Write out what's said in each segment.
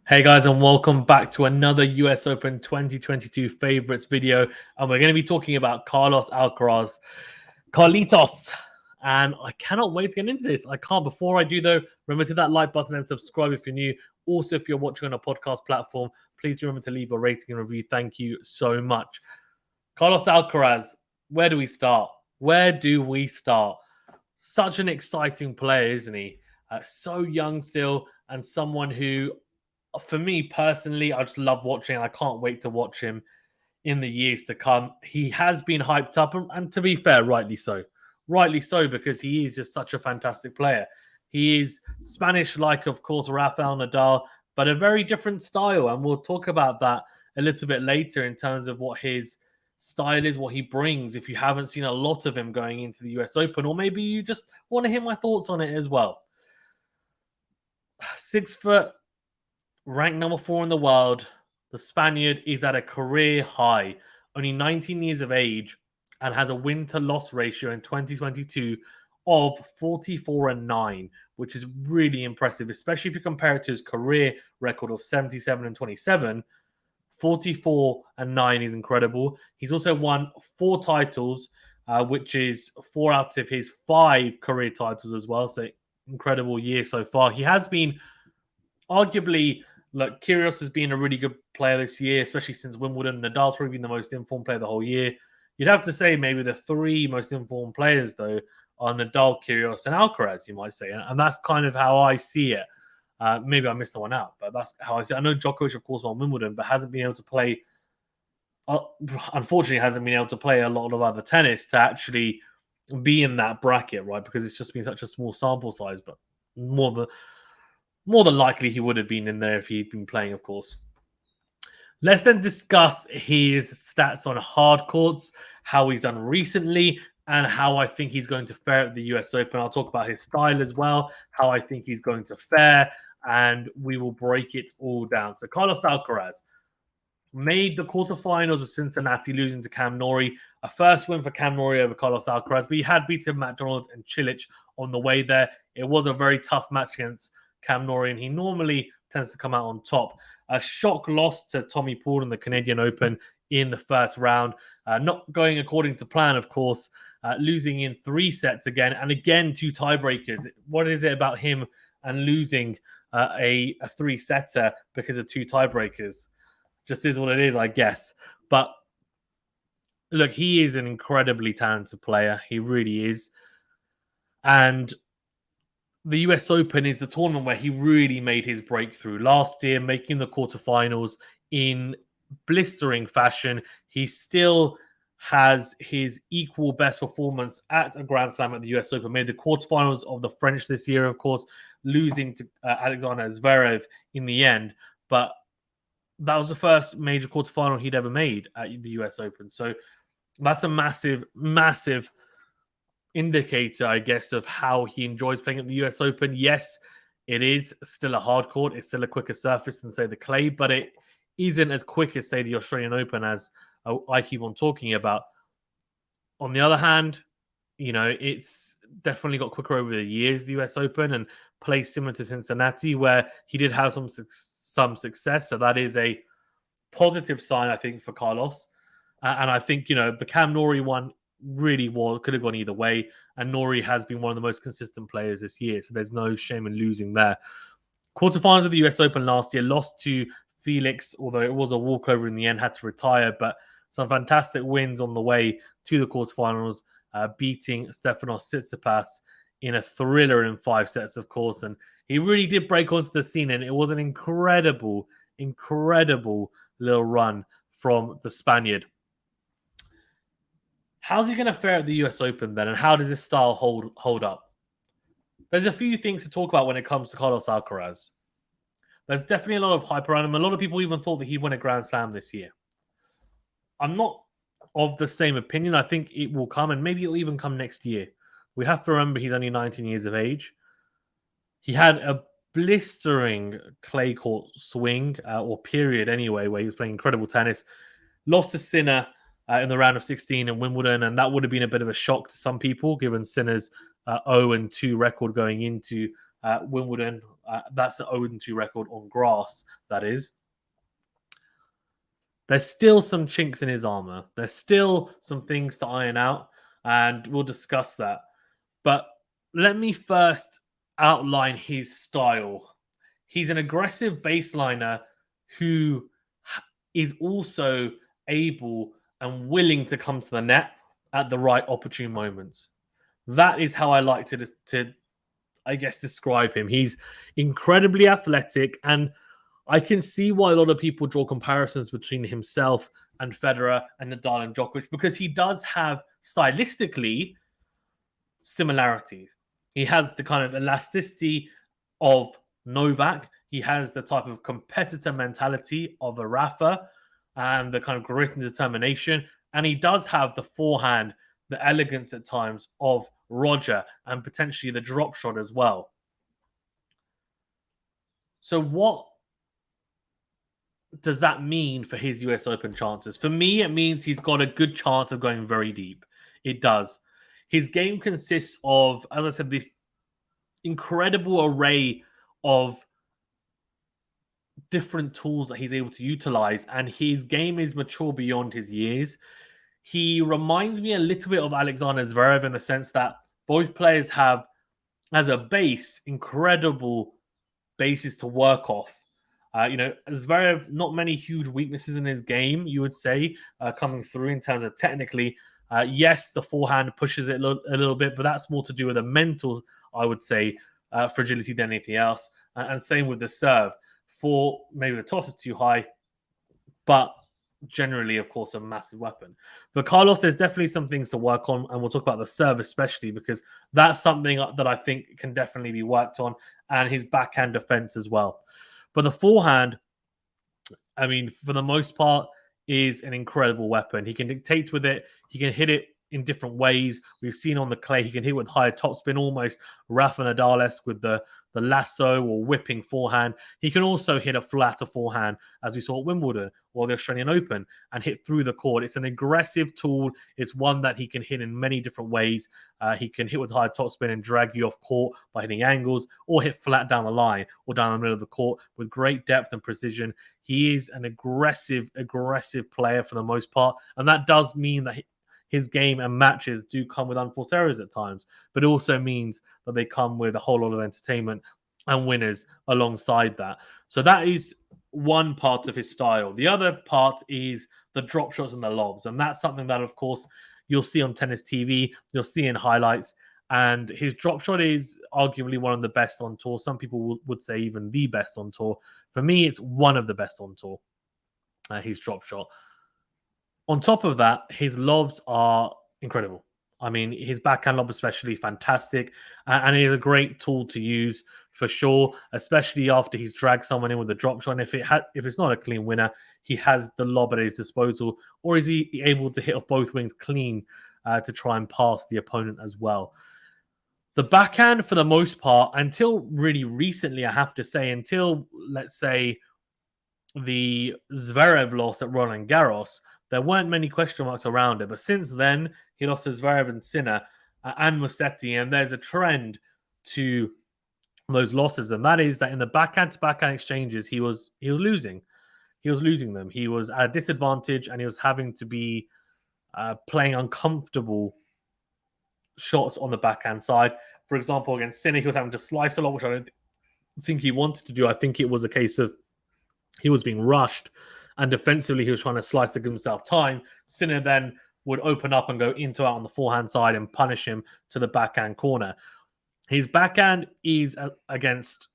Hey guys, and welcome back to another US Open 2022 favorites video. And we're going to be talking about Carlos Alcaraz, Carlitos. And I cannot wait to get into this. I can't. Before I do, though, remember to hit that like button and subscribe if you're new. Also, if you're watching on a podcast platform, please remember to leave a rating and review. Thank you so much. Carlos Alcaraz, where do we start? Where do we start? Such an exciting player, isn't he? So young still, and someone who, for me personally, I just love watching. I can't wait to watch him in the years to come. He has been hyped up, and to be fair, rightly so. Rightly so, because he is just such a fantastic player. He is Spanish-like, of course, Rafael Nadal, but a very different style. And we'll talk about that a little bit later in terms of what his style is, what he brings. If you haven't seen a lot of him going into the US Open, or maybe you just want to hear my thoughts on it as well. 6 foot, ranked number 4 in the world. The Spaniard is at a career high, only 19 years of age, and has a win-to-loss ratio in 2022 of 44-9, which is really impressive, especially if you compare it to his career record of 77-27. 44-9 is incredible. He's also won 4 titles, which is 4 out of his 5 career titles as well. So incredible year so far. He has been arguably, look, Kyrgios has been a really good player this year, especially since Wimbledon. Nadal's probably been the most informed player the whole year. You'd have to say maybe the 3 most informed players, though, are Nadal, Kyrgios, and Alcaraz, you might say. And that's kind of how I see it. Maybe I missed someone out, but that's how I see it. I know Djokovic, of course, won Wimbledon, but hasn't been able to play, unfortunately, hasn't been able to play a lot of other tennis to actually be in that bracket, right? Because it's just been such a small sample size, but more than likely he would have been in there if he'd been playing, of course. Let's then discuss his stats on hard courts, how he's done recently, and how I think he's going to fare at the US Open. I'll talk about his style as well, how I think he's going to fare, and we will break it all down. So Carlos Alcaraz made the quarterfinals of Cincinnati, losing to Cam Norrie. A first win for Cam Norrie over Carlos Alcaraz, but he had beaten McDonald and Cilic on the way there. It was a very tough match against Cam Norrie, and he normally tends to come out on top. A shock loss to Tommy Paul in the Canadian Open in the first round. Not going according to plan, of course. Losing in 3 sets again, and again 2 tiebreakers. What is it about him and losing a 3-setter because of 2 tiebreakers? Just is what it is, I guess. But look, he is an incredibly talented player. He really is. And the US Open is the tournament where he really made his breakthrough last year, making the quarterfinals in blistering fashion. He still has his equal best performance at a Grand Slam at the US Open. Made the quarterfinals of the French this year, of course, losing to Alexander Zverev in the end. But that was the first major quarterfinal he'd ever made at the US Open. So that's a massive, massive indicator, I guess, of how he enjoys playing at the US Open. Yes, it is still a hard court. It's still a quicker surface than, say, the clay, but it isn't as quick as, say, the Australian Open, as I keep on talking about. On the other hand, you know, it's definitely got quicker over the years, the US Open, and plays similar to Cincinnati, where he did have some success. So that is a positive sign, I think, for Carlos. And I think, you know, the Cam Norrie one really could have gone either way. And Norrie has been one of the most consistent players this year, so there's no shame in losing there. Quarterfinals of the US Open last year, lost to Felix, although it was a walkover in the end, had to retire, but some fantastic wins on the way to the quarterfinals, beating Stefanos Tsitsipas in a thriller in 5 sets, of course. And he really did break onto the scene, and it was an incredible little run from the Spaniard. How's he going to fare at the US Open then, and how does his style hold up? There's a few things to talk about when it comes to Carlos Alcaraz. There's definitely a lot of hype around him. A lot of people even thought that he'd win a Grand Slam this year. I'm not of the same opinion. I think it will come, and maybe it'll even come next year. We have to remember he's only 19 years of age. He had a blistering clay court swing, or period anyway, where he was playing incredible tennis. Lost to Sinner in the round of 16 in Wimbledon, and that would have been a bit of a shock to some people, given Sinner's 0-2 record going into Wimbledon. That's the 0-2 record on grass, that is. There's still some chinks in his armor. There's still some things to iron out, and we'll discuss that. But let me first outline his style. He's an aggressive baseliner who is also able and willing to come to the net at the right opportune moments. That is how I like to I guess, describe him. He's incredibly athletic, and I can see why a lot of people draw comparisons between himself and Federer and Nadal and Djokovic, because he does have stylistically similarities. He has the kind of elasticity of Novak. He has the type of competitor mentality of a Rafa and the kind of grit and determination. And he does have the forehand, the elegance at times of Roger, and potentially the drop shot as well. So what does that mean for his US Open chances? For me, it means he's got a good chance of going very deep. It does. His game consists of, as I said, this incredible array of different tools that he's able to utilize, and his game is mature beyond his years. He reminds me a little bit of Alexander Zverev in the sense that both players have, as a base, incredible bases to work off. Zverev, not many huge weaknesses in his game, you would say, coming through in terms of technically. Yes, the forehand pushes it a little bit, but that's more to do with a mental, I would say, fragility than anything else. And same with the serve. For maybe the toss is too high, but generally, of course, a massive weapon. For Carlos, there's definitely some things to work on, and we'll talk about the serve especially, because that's something that I think can definitely be worked on, and his backhand defense as well. But the forehand, I mean, for the most part, is an incredible weapon. He can dictate with it. He can hit it in different ways. We've seen on the clay, he can hit with higher topspin, almost Rafa Nadal-esque with the lasso or whipping forehand. He can also hit a flatter forehand, as we saw at Wimbledon or the Australian Open, and hit through the court. It's an aggressive tool. It's one that he can hit in many different ways. He can hit with high topspin and drag you off court by hitting angles, or hit flat down the line or down the middle of the court with great depth and precision. He is an aggressive player for the most part, and that does mean that his game and matches do come with unforced errors at times, but it also means that they come with a whole lot of entertainment and winners alongside that. So that is one part of his style. The other part is the drop shots and the lobs, and that's something that, of course, you'll see on tennis TV, you'll see in highlights, and his drop shot is arguably one of the best on tour. Some people would say even the best on tour. For me, it's one of the best on tour, his drop shot. On top of that, his lobs are incredible. I mean, his backhand lob especially fantastic, and it is a great tool to use for sure, especially after he's dragged someone in with a drop shot. And if it's not a clean winner, he has the lob at his disposal, or is he able to hit off both wings clean to try and pass the opponent as well? The backhand, for the most part, until really recently, I have to say, until, let's say, the Zverev loss at Roland Garros, there weren't many question marks around it. But since then, he lost to Zverev and Sinner and Musetti, and there's a trend to those losses, and that is that in the backhand-to-backhand exchanges, he was losing. He was losing them. He was at a disadvantage, and he was having to be playing uncomfortable shots on the backhand side. For example, against Sinner, he was having to slice a lot, which I don't think he wanted to do. I think it was a case of he was being rushed, and defensively he was trying to slice to give himself time. Sinner then would open up and go into out on the forehand side and punish him to the backhand corner. His backhand is against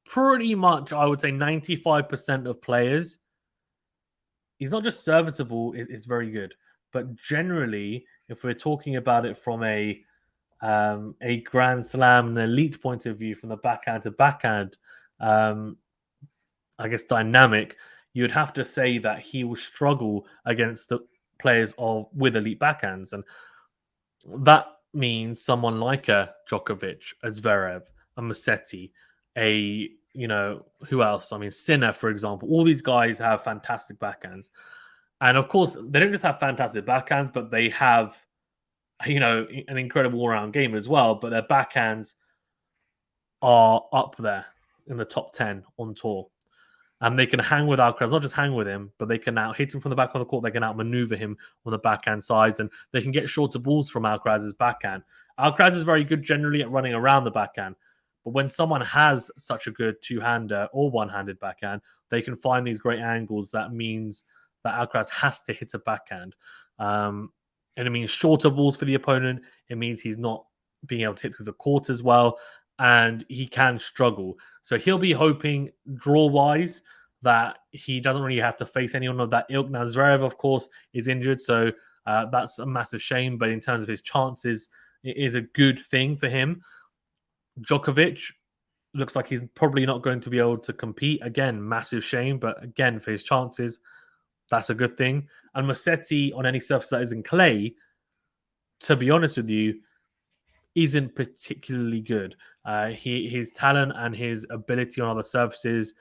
pretty much, I would say, 95% of players. He's not just serviceable, it's very good. But generally, if we're talking about it from a Grand Slam and elite point of view, from the backhand to backhand, I guess, dynamic, you'd have to say that he will struggle against the players with elite backhands. And that means someone like a Djokovic, a Zverev, a Musetti, who else? I mean, Sinner, for example. All these guys have fantastic backhands. And of course, they don't just have fantastic backhands, but they have, an incredible all-round game as well. But their backhands are up there in the top 10 on tour. And they can hang with Alcaraz, not just hang with him, but they can out hit him from the back of the court. They can outmaneuver him on the backhand sides, and they can get shorter balls from Alcaraz's backhand. Alcaraz is very good generally at running around the backhand, but when someone has such a good two-hander or one-handed backhand, they can find these great angles. That means that Alcaraz has to hit a backhand, and it means shorter balls for the opponent. It means he's not being able to hit through the court as well, and he can struggle. So he'll be hoping draw-wise that he doesn't really have to face anyone of that ilk. Now, Zverev, of course, is injured, so that's a massive shame. But in terms of his chances, it is a good thing for him. Djokovic looks like he's probably not going to be able to compete. Again, massive shame. But again, for his chances, that's a good thing. And Musetti on any surface that isn't clay, to be honest with you, isn't particularly good. His talent and his ability on other surfaces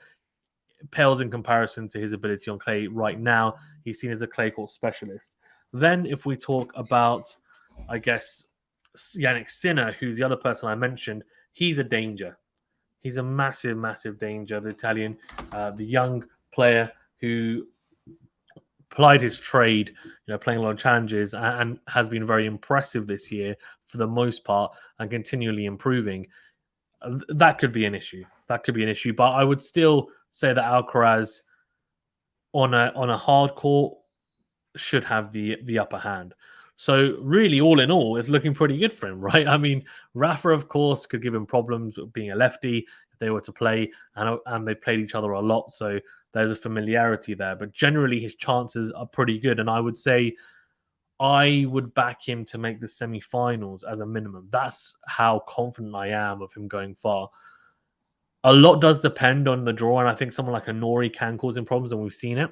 pales in comparison to his ability on clay right now. He's seen as a clay court specialist. Then, if we talk about, I guess, Yannick Sinner, who's the other person I mentioned, he's a danger. He's a massive, massive danger. The Italian, the young player who plied his trade, playing a lot of challenges and has been very impressive this year for the most part and continually improving. That could be an issue. But I would still say that Alcaraz on a hard court should have the upper hand. So really, all in all, it's looking pretty good for him, right? I mean, Rafa, of course, could give him problems being a lefty if they were to play, and they played each other a lot, so there's a familiarity there. But generally, his chances are pretty good, and I would say I would back him to make the semi-finals as a minimum. That's how confident I am of him going far. A lot does depend on the draw, and I think someone like a Nori can cause him problems, and we've seen it.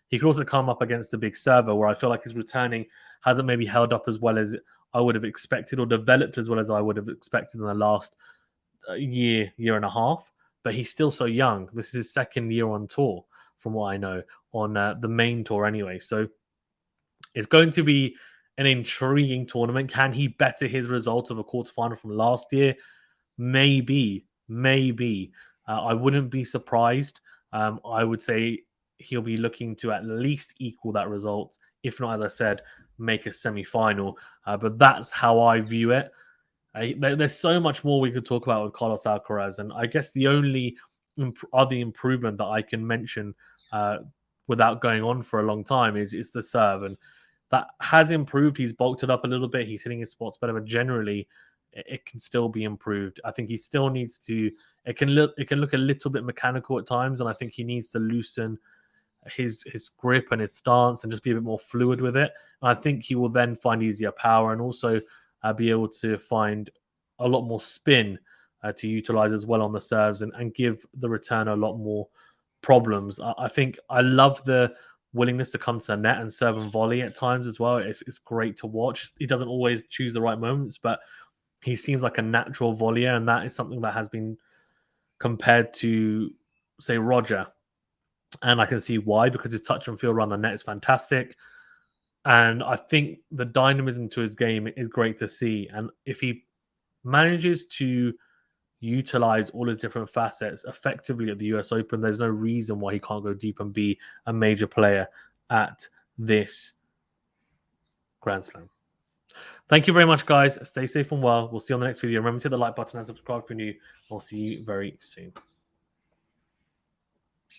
He could also come up against a big server where I feel like his returning hasn't maybe held up as well as I would have expected or developed as well as I would have expected in the last year and a half. But he's still so young. This is his second year on tour, from what I know, on the main tour anyway. So it's going to be an intriguing tournament. Can he better his result of a quarterfinal from last year? Maybe. I wouldn't be surprised. I would say he'll be looking to at least equal that result. If not, as I said, make a semi-final. But that's how I view it. There's so much more we could talk about with Carlos Alcaraz. And I guess the only other improvement that I can mention without going on for a long time is the serve. And that has improved. He's bulked it up a little bit. He's hitting his spots better. But generally, it can still be improved. I think he still needs to. It can look a little bit mechanical at times, and I think he needs to loosen his grip and his stance and just be a bit more fluid with it. And I think he will then find easier power and also be able to find a lot more spin to utilize as well on the serves and give the return a lot more problems. I think I love the willingness to come to the net and serve and volley at times as well. It's great to watch. He doesn't always choose the right moments, but he seems like a natural volleyer, and that is something that has been compared to, say, Roger. And I can see why, because his touch and feel around the net is fantastic. And I think the dynamism to his game is great to see. And if he manages to utilize all his different facets effectively at the US Open, there's no reason why he can't go deep and be a major player at this Grand Slam. Thank you very much, guys. Stay safe and well. We'll see you on the next video. Remember to hit the like button and subscribe if you're new. We'll see you very soon.